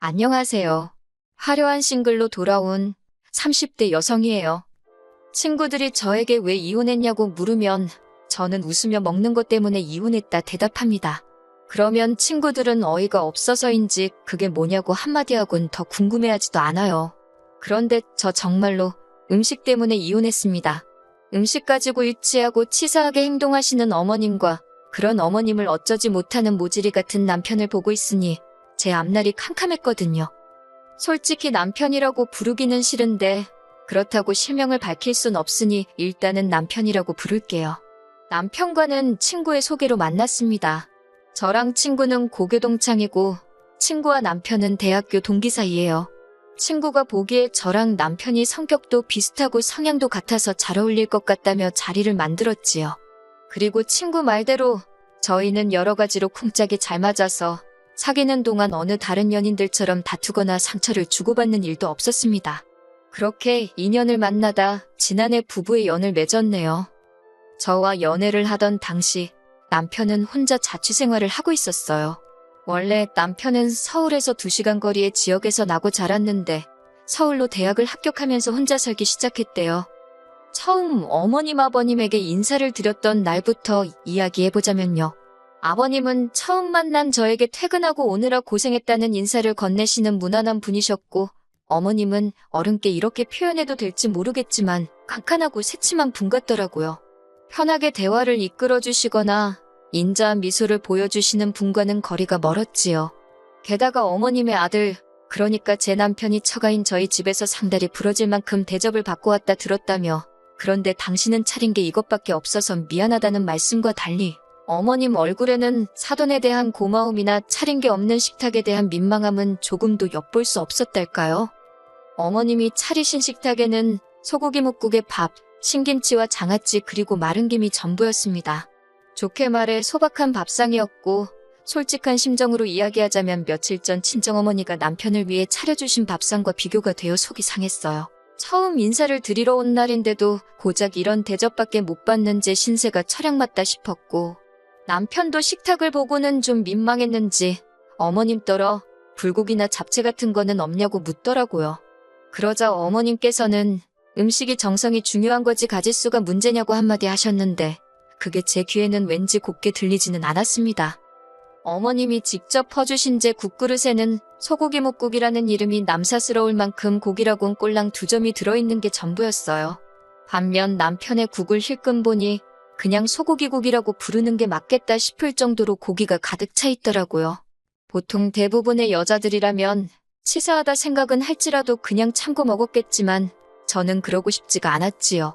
안녕하세요. 화려한 싱글로 돌아온 30대 여성이에요. 친구들이 저에게 왜 이혼했냐고 물으면 저는 웃으며 먹는 것 때문에 이혼했다 대답합니다. 그러면 친구들은 어이가 없어서인지 그게 뭐냐고 한마디 하곤 더 궁금해하지도 않아요. 그런데 저 정말로 음식 때문에 이혼했습니다. 음식 가지고 유치하고 치사하게 행동하시는 어머님과 그런 어머님을 어쩌지 못하는 모질이 같은 남편을 보고 있으니 제 앞날이 캄캄했거든요. 솔직히 남편이라고 부르기는 싫은데 그렇다고 실명을 밝힐 순 없으니 일단은 남편이라고 부를게요. 남편과는 친구의 소개로 만났습니다. 저랑 친구는 고교 동창이고 친구와 남편은 대학교 동기 사이예요. 친구가 보기에 저랑 남편이 성격도 비슷하고 성향도 같아서 잘 어울릴 것 같다며 자리를 만들었지요. 그리고 친구 말대로 저희는 여러 가지로 쿵짝이 잘 맞아서 사귀는 동안 어느 다른 연인들처럼 다투거나 상처를 주고받는 일도 없었습니다. 그렇게 인연을 만나다 지난해 부부의 연을 맺었네요. 저와 연애를 하던 당시 남편은 혼자 자취생활을 하고 있었어요. 원래 남편은 서울에서 2시간 거리의 지역에서 나고 자랐는데 서울로 대학을 합격하면서 혼자 살기 시작했대요. 처음 어머님 아버님에게 인사를 드렸던 날부터 이야기해보자면요. 아버님은 처음 만난 저에게 퇴근하고 오느라 고생했다는 인사를 건네시는 무난한 분이셨고 어머님은 어른께 이렇게 표현해도 될지 모르겠지만 깐깐하고 새침한 분 같더라고요. 편하게 대화를 이끌어주시거나 인자한 미소를 보여주시는 분과는 거리가 멀었지요. 게다가 어머님의 아들, 그러니까 제 남편이 처가인 저희 집에서 상다리 부러질 만큼 대접을 받고 왔다 들었다며 그런데 당신은 차린 게 이것밖에 없어서 미안하다는 말씀과 달리 어머님 얼굴에는 사돈에 대한 고마움이나 차린 게 없는 식탁에 대한 민망함은 조금도 엿볼 수 없었달까요? 어머님이 차리신 식탁에는 소고기 묵국에 밥, 신김치와 장아찌 그리고 마른 김이 전부였습니다. 좋게 말해 소박한 밥상이었고 솔직한 심정으로 이야기하자면 며칠 전 친정어머니가 남편을 위해 차려주신 밥상과 비교가 되어 속이 상했어요. 처음 인사를 드리러 온 날인데도 고작 이런 대접밖에 못 받는 제 신세가 철량맞다 싶었고 남편도 식탁을 보고는 좀 민망했는지 어머님더러 불고기나 잡채 같은 거는 없냐고 묻더라고요. 그러자 어머님께서는 음식이 정성이 중요한 거지 가짓수가 문제냐고 한마디 하셨는데 그게 제 귀에는 왠지 곱게 들리지는 않았습니다. 어머님이 직접 퍼주신 제 국그릇에는 소고기 묵국이라는 이름이 남사스러울 만큼 고기라곤 꼴랑 2점이 들어있는 게 전부였어요. 반면 남편의 국을 힐끔 보니 그냥 소고기국이라고 부르는 게 맞겠다 싶을 정도로 고기가 가득 차 있더라고요. 보통 대부분의 여자들이라면 치사하다 생각은 할지라도 그냥 참고 먹었겠지만 저는 그러고 싶지가 않았지요.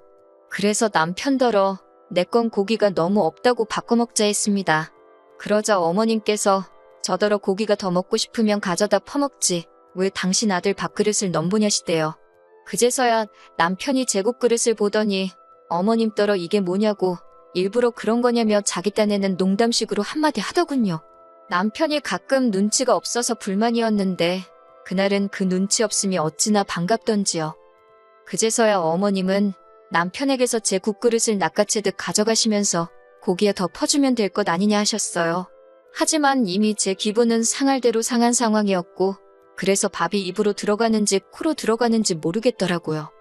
그래서 남편더러 내 건 고기가 너무 없다고 바꿔 먹자 했습니다. 그러자 어머님께서 저더러 고기가 더 먹고 싶으면 가져다 퍼먹지 왜 당신 아들 밥그릇을 넘보냐시대요. 그제서야 남편이 제 국그릇을 보더니 어머님더러 이게 뭐냐고 일부러 그런 거냐며 자기 딴에는 농담식으로 한마디 하더군요. 남편이 가끔 눈치가 없어서 불만이었는데 그날은 그 눈치 없음이 어찌나 반갑던지요. 그제서야 어머님은 남편에게서 제 국그릇을 낚아채듯 가져가시면서 고기에 더 퍼주면 될 것 아니냐 하셨어요. 하지만 이미 제 기분은 상할 대로 상한 상황이었고 그래서 밥이 입으로 들어가는지 코로 들어가는지 모르겠더라고요.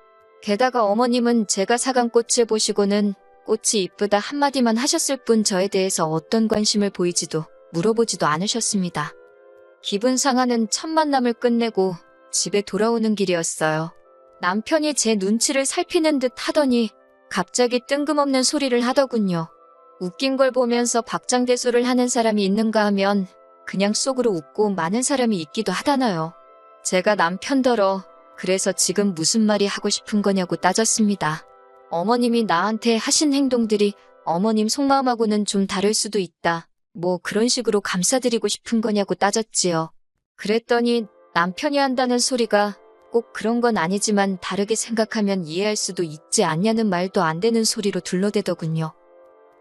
게다가 어머님은 제가 사간 꽃을 보시고는 꽃이 이쁘다 한마디만 하셨을 뿐 저에 대해서 어떤 관심을 보이지도 물어보지도 않으셨습니다. 기분 상하는 첫 만남을 끝내고 집에 돌아오는 길이었어요. 남편이 제 눈치를 살피는 듯 하더니 갑자기 뜬금없는 소리를 하더군요. 웃긴 걸 보면서 박장대소를 하는 사람이 있는가 하면 그냥 속으로 웃고 마는 사람이 있기도 하다나요. 제가 남편더러 그래서 지금 무슨 말이 하고 싶은 거냐고 따졌습니다. 어머님이 나한테 하신 행동들이 어머님 속마음하고는 좀 다를 수도 있다. 뭐 그런 식으로 감싸드리고 싶은 거냐고 따졌지요. 그랬더니 남편이 한다는 소리가 꼭 그런 건 아니지만 다르게 생각하면 이해할 수도 있지 않냐는 말도 안 되는 소리로 둘러대더군요.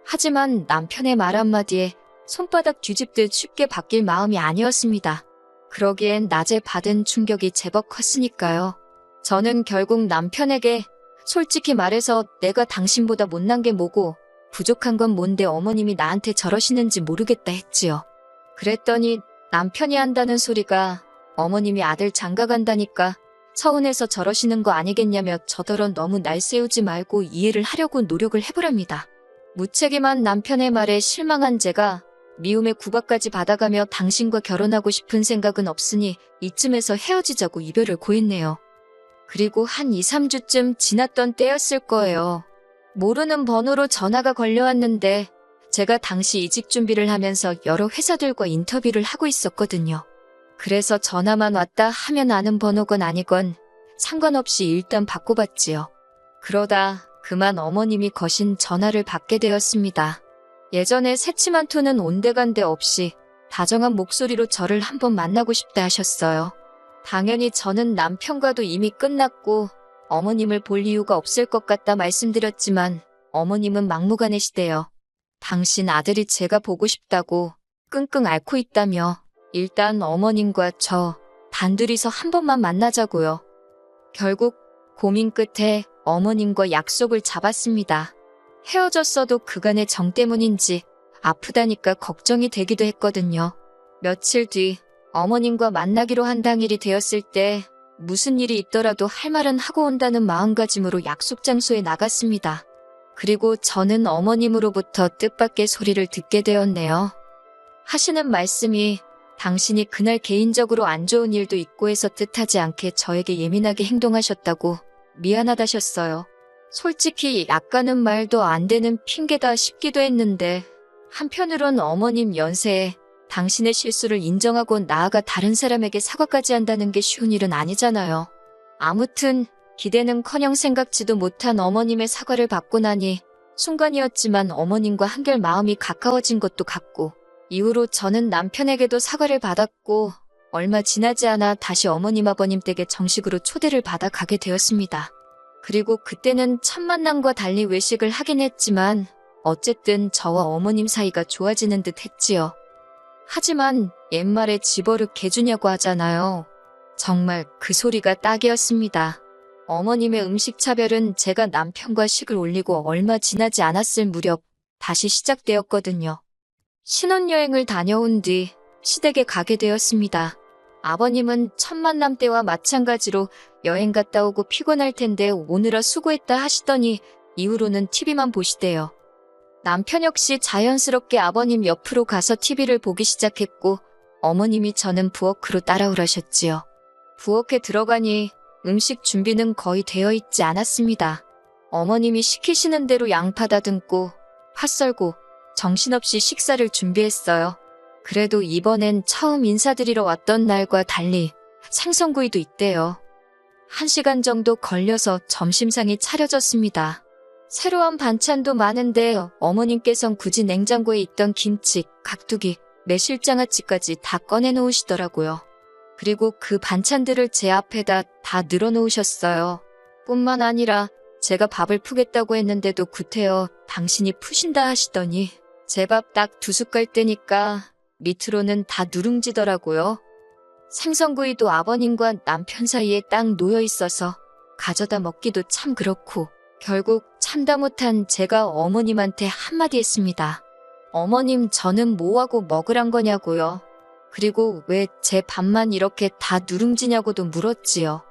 하지만 남편의 말 한마디에 손바닥 뒤집듯 쉽게 바뀔 마음이 아니었습니다. 그러기엔 낮에 받은 충격이 제법 컸으니까요. 저는 결국 남편에게 솔직히 말해서 내가 당신보다 못난 게 뭐고 부족한 건 뭔데 어머님이 나한테 저러시는지 모르겠다 했지요. 그랬더니 남편이 한다는 소리가 어머님이 아들 장가 간다니까 서운해서 저러시는 거 아니겠냐며 저더러 너무 날 세우지 말고 이해를 하려고 노력을 해보랍니다. 무책임한 남편의 말에 실망한 제가 미움의 구박까지 받아가며 당신과 결혼하고 싶은 생각은 없으니 이쯤에서 헤어지자고 이별을 고했네요. 그리고 한 2, 3주쯤 지났던 때였을 거예요. 모르는 번호로 전화가 걸려왔는데 제가 당시 이직 준비를 하면서 여러 회사들과 인터뷰를 하고 있었거든요. 그래서 전화만 왔다 하면 아는 번호건 아니건 상관없이 일단 받고받지요. 그러다 그만 어머님이 거신 전화를 받게 되었습니다. 예전에 새침한 톤은 온데간데 없이 다정한 목소리로 저를 한번 만나고 싶다 하셨어요. 당연히 저는 남편과도 이미 끝났고 어머님을 볼 이유가 없을 것 같다 말씀드렸지만 어머님은 막무가내시대요. 당신 아들이 제가 보고 싶다고 끙끙 앓고 있다며 일단 어머님과 저 단둘이서 한 번만 만나자고요. 결국 고민 끝에 어머님과 약속을 잡았습니다. 헤어졌어도 그간의 정 때문인지 아프다니까 걱정이 되기도 했거든요. 며칠 뒤 어머님과 만나기로 한 당일이 되었을 때 무슨 일이 있더라도 할 말은 하고 온다는 마음가짐으로 약속 장소에 나갔습니다. 그리고 저는 어머님으로부터 뜻밖의 소리를 듣게 되었네요. 하시는 말씀이 당신이 그날 개인적으로 안 좋은 일도 있고 해서 뜻하지 않게 저에게 예민하게 행동하셨다고 미안하다셨어요. 솔직히 약간은 말도 안 되는 핑계다 싶기도 했는데 한편으론 어머님 연세에 당신의 실수를 인정하고 나아가 다른 사람에게 사과까지 한다는 게 쉬운 일은 아니잖아요. 아무튼 기대는커녕 생각지도 못한 어머님의 사과를 받고 나니 순간이었지만 어머님과 한결 마음이 가까워진 것도 같고 이후로 저는 남편에게도 사과를 받았고 얼마 지나지 않아 다시 어머님 아버님 댁에 정식으로 초대를 받아 가게 되었습니다. 그리고 그때는 첫 만남과 달리 외식을 하긴 했지만 어쨌든 저와 어머님 사이가 좋아지는 듯 했지요. 하지만 옛말에 집어릇 개주냐고 하잖아요. 정말 그 소리가 딱이었습니다. 어머님의 음식 차별은 제가 남편과 식을 올리고 얼마 지나지 않았을 무렵 다시 시작되었거든요. 신혼여행을 다녀온 뒤 시댁에 가게 되었습니다. 아버님은 첫 만남 때와 마찬가지로 여행 갔다 오고 피곤할 텐데 오느라 수고했다 하시더니 이후로는 TV만 보시대요. 남편 역시 자연스럽게 아버님 옆으로 가서 TV를 보기 시작했고 어머님이 저는 부엌으로 따라오라셨지요. 부엌에 들어가니 음식 준비는 거의 되어 있지 않았습니다. 어머님이 시키시는 대로 양파 다듬고 파 썰고 정신없이 식사를 준비했어요. 그래도 이번엔 처음 인사드리러 왔던 날과 달리 생선구이도 있대요. 1시간 정도 걸려서 점심상이 차려졌습니다. 새로운 반찬도 많은데 어머님께선 굳이 냉장고에 있던 김치, 깍두기, 매실장아찌까지 다 꺼내놓으시더라고요. 그리고 그 반찬들을 제 앞에다 다 늘어놓으셨어요. 뿐만 아니라 제가 밥을 푸겠다고 했는데도 구태여 당신이 푸신다 하시더니 제 밥 딱 2숟갈 뜨니까 밑으로는 다 누룽지더라고요. 생선구이도 아버님과 남편 사이에 딱 놓여 있어서 가져다 먹기도 참 그렇고 결국 참다 못한 제가 어머님한테 한마디 했습니다. 어머님 저는 뭐하고 먹으란 거냐고요. 그리고 왜 제 밥만 이렇게 다 누룽지냐고도 물었지요.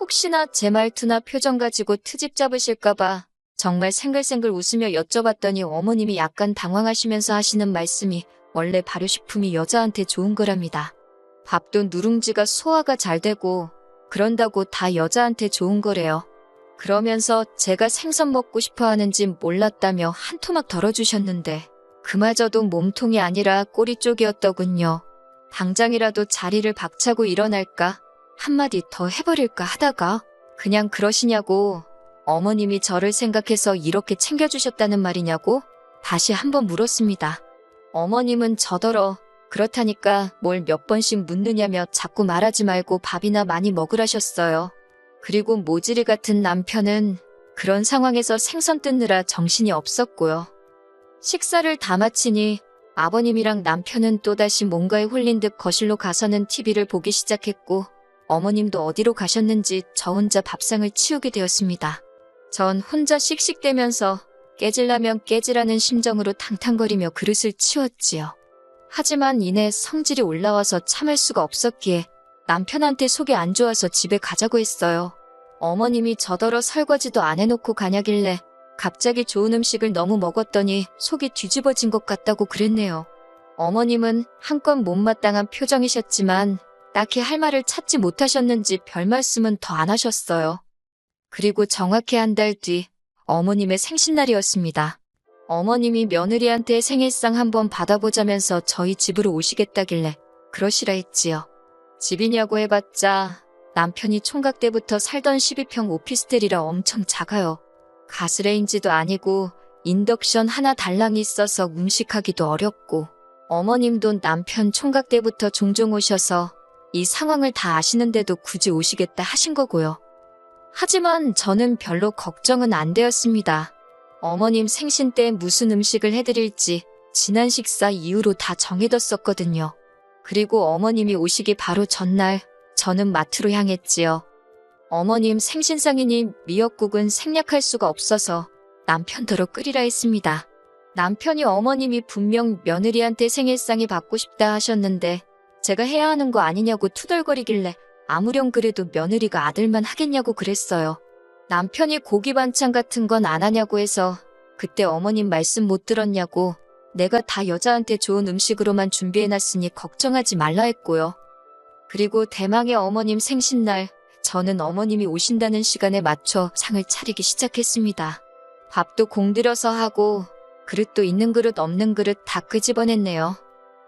혹시나 제 말투나 표정 가지고 트집 잡으실까봐 정말 생글생글 웃으며 여쭤봤더니 어머님이 약간 당황하시면서 하시는 말씀이 원래 발효식품이 여자한테 좋은 거랍니다. 밥도 누룽지가 소화가 잘 되고 그런다고 다 여자한테 좋은 거래요. 그러면서 제가 생선 먹고 싶어 하는지 몰랐다며 한 토막 덜어주셨는데 그마저도 몸통이 아니라 꼬리 쪽이었더군요. 당장이라도 자리를 박차고 일어날까 한마디 더 해버릴까 하다가 그냥 그러시냐고 어머님이 저를 생각해서 이렇게 챙겨주셨다는 말이냐고 다시 한번 물었습니다. 어머님은 저더러 그렇다니까 뭘 몇 번씩 묻느냐며 자꾸 말하지 말고 밥이나 많이 먹으라셨어요. 그리고 모질이 같은 남편은 그런 상황에서 생선 뜯느라 정신이 없었고요. 식사를 다 마치니 아버님이랑 남편은 또다시 뭔가에 홀린 듯 거실로 가서는 TV를 보기 시작했고 어머님도 어디로 가셨는지 저 혼자 밥상을 치우게 되었습니다. 전 혼자 씩씩대면서 깨질라면 깨지라는 심정으로 탕탕거리며 그릇을 치웠지요. 하지만 이내 성질이 올라와서 참을 수가 없었기에 남편한테 속이 안 좋아서 집에 가자고 했어요. 어머님이 저더러 설거지도 안 해놓고 가냐길래 갑자기 좋은 음식을 너무 먹었더니 속이 뒤집어진 것 같다고 그랬네요. 어머님은 한껏 못마땅한 표정이셨지만 딱히 할 말을 찾지 못하셨는지 별 말씀은 더 안 하셨어요. 그리고 정확히 한 달 뒤 어머님의 생신날이었습니다. 어머님이 며느리한테 생일상 한번 받아보자면서 저희 집으로 오시겠다길래 그러시라 했지요. 집이냐고 해봤자 남편이 총각 때부터 살던 12평 오피스텔이라 엄청 작아요. 가스레인지도 아니고 인덕션 하나 달랑이 있어서 음식하기도 어렵고 어머님도 남편 총각 때부터 종종 오셔서 이 상황을 다 아시는데도 굳이 오시겠다 하신 거고요. 하지만 저는 별로 걱정은 안 되었습니다. 어머님 생신 때 무슨 음식을 해드릴지 지난 식사 이후로 다 정해뒀었거든요. 그리고 어머님이 오시기 바로 전날 저는 마트로 향했지요. 어머님 생신상이니 미역국은 생략할 수가 없어서 남편더러 끓이라 했습니다. 남편이 어머님이 분명 며느리한테 생일상이 받고 싶다 하셨는데 제가 해야 하는 거 아니냐고 투덜거리길래 아무렴 그래도 며느리가 아들만 하겠냐고 그랬어요. 남편이 고기 반찬 같은 건 안 하냐고 해서 그때 어머님 말씀 못 들었냐고 내가 다 여자한테 좋은 음식으로만 준비해놨으니 걱정하지 말라 했고요. 그리고 대망의 어머님 생신날 저는 어머님이 오신다는 시간에 맞춰 상을 차리기 시작했습니다. 밥도 공들여서 하고 그릇도 있는 그릇 없는 그릇 다 끄집어냈네요.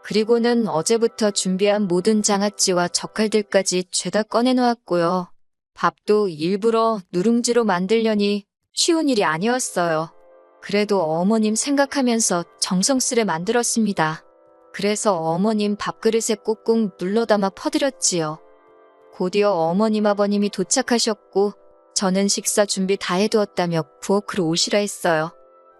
그리고는 어제부터 준비한 모든 장아찌와 젓갈들까지 죄다 꺼내놓았고요. 밥도 일부러 누룽지로 만들려니 쉬운 일이 아니었어요. 그래도 어머님 생각하면서 정성스레 만들었습니다. 그래서 어머님 밥그릇에 꾹꾹 눌러 담아 퍼드렸지요. 곧이어 어머님 아버님이 도착하셨고 저는 식사 준비 다 해두었다며 부엌으로 오시라 했어요.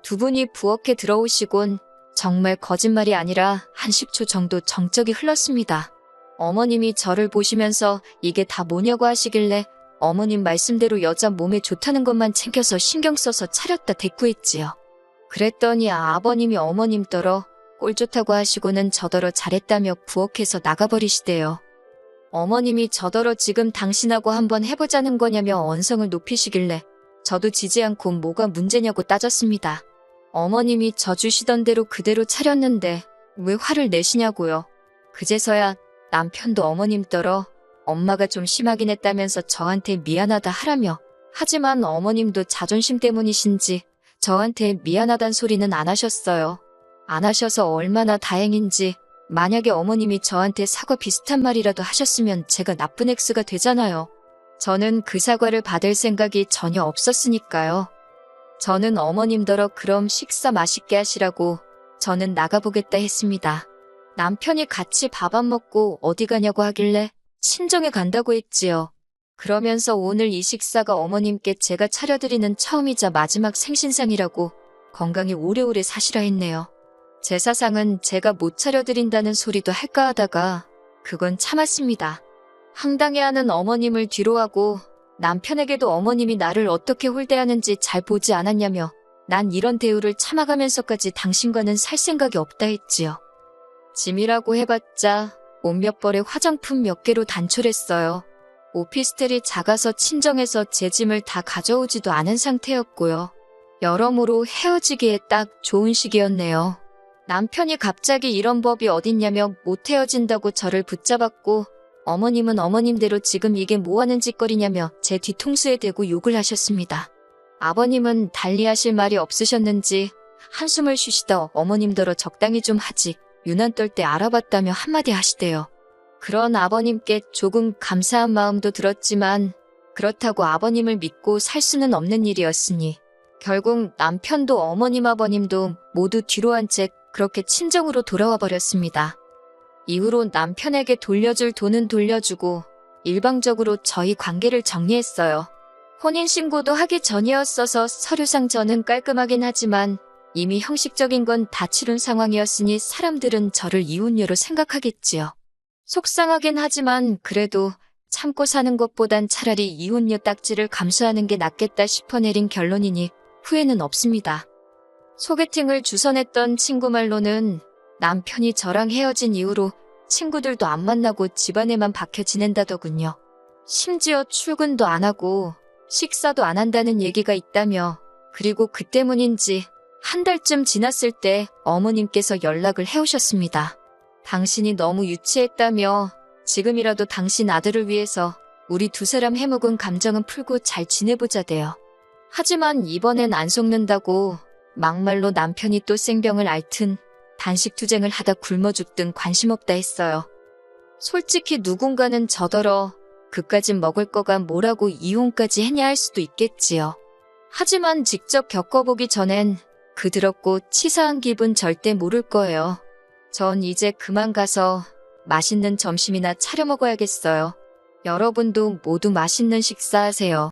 두 분이 부엌에 들어오시곤 정말 거짓말이 아니라 한 10초 정도 정적이 흘렀습니다. 어머님이 저를 보시면서 이게 다 뭐냐고 하시길래 어머님 말씀대로 여자 몸에 좋다는 것만 챙겨서 신경 써서 차렸다 대꾸했지요. 그랬더니 아버님이 어머님더러 꼴 좋다고 하시고는 저더러 잘했다며 부엌에서 나가버리시대요. 어머님이 저더러 지금 당신하고 한번 해보자는 거냐며 언성을 높이시길래 저도 지지 않고 뭐가 문제냐고 따졌습니다. 어머님이 저 주시던 대로 그대로 차렸는데 왜 화를 내시냐고요. 그제서야 남편도 어머님더러 엄마가 좀 심하긴 했다면서 저한테 미안하다 하라며 하지만 어머님도 자존심 때문이신지 저한테 미안하단 소리는 안 하셨어요. 안 하셔서 얼마나 다행인지 만약에 어머님이 저한테 사과 비슷한 말이라도 하셨으면 제가 나쁜 X가 되잖아요. 저는 그 사과를 받을 생각이 전혀 없었으니까요. 저는 어머님더러 그럼 식사 맛있게 하시라고 저는 나가보겠다 했습니다. 남편이 같이 밥 안 먹고 어디 가냐고 하길래 친정에 간다고 했지요. 그러면서 오늘 이 식사가 어머님께 제가 차려드리는 처음이자 마지막 생신상이라고 건강히 오래오래 사시라 했네요. 제사상은 제가 못 차려드린다는 소리도 할까 하다가 그건 참았습니다. 황당해하는 어머님을 뒤로하고 남편에게도 어머님이 나를 어떻게 홀대하는지 잘 보지 않았냐며 난 이런 대우를 참아가면서까지 당신과는 살 생각이 없다 했지요. 짐이라고 해봤자 옷 몇 벌에 화장품 몇 개로 단촐했어요. 오피스텔이 작아서 친정에서 제 짐을 다 가져오지도 않은 상태였고요. 여러모로 헤어지기에 딱 좋은 시기였네요. 남편이 갑자기 이런 법이 어딨냐며 못 헤어진다고 저를 붙잡았고 어머님은 어머님대로 지금 이게 뭐하는 짓거리냐며 제 뒤통수에 대고 욕을 하셨습니다. 아버님은 달리하실 말이 없으셨는지 한숨을 쉬시다 어머님더러 적당히 좀 하지 유난 떨 때 알아봤다며 한마디 하시대요. 그런 아버님께 조금 감사한 마음도 들었지만 그렇다고 아버님을 믿고 살 수는 없는 일이었으니 결국 남편도 어머님 아버님도 모두 뒤로 한 채 그렇게 친정으로 돌아와 버렸습니다. 이후로 남편에게 돌려줄 돈은 돌려주고 일방적으로 저희 관계를 정리했어요. 혼인신고도 하기 전이었어서 서류상 저는 깔끔하긴 하지만 이미 형식적인 건 다 치른 상황이었으니 사람들은 저를 이혼녀로 생각하겠지요. 속상하긴 하지만 그래도 참고 사는 것보단 차라리 이혼녀 딱지를 감수하는 게 낫겠다 싶어 내린 결론이니 후회는 없습니다. 소개팅을 주선했던 친구 말로는 남편이 저랑 헤어진 이후로 친구들도 안 만나고 집안에만 박혀 지낸다더군요. 심지어 출근도 안 하고 식사도 안 한다는 얘기가 있다며, 그리고 그 때문인지 한 달쯤 지났을 때 어머님께서 연락을 해오셨습니다. 당신이 너무 유치했다며 지금이라도 당신 아들을 위해서 우리 두 사람 해묵은 감정은 풀고 잘 지내보자대요. 하지만 이번엔 안 속는다고 막말로 남편이 또 생병을 앓든 단식 투쟁을 하다 굶어 죽든 관심 없다 했어요. 솔직히 누군가는 저더러 그까진 먹을 거가 뭐라고 이혼까지 했냐 할 수도 있겠지요. 하지만 직접 겪어보기 전엔 그 더럽고 치사한 기분 절대 모를 거예요. 전 이제 그만 가서 맛있는 점심이나 차려 먹어야겠어요. 여러분도 모두 맛있는 식사하세요.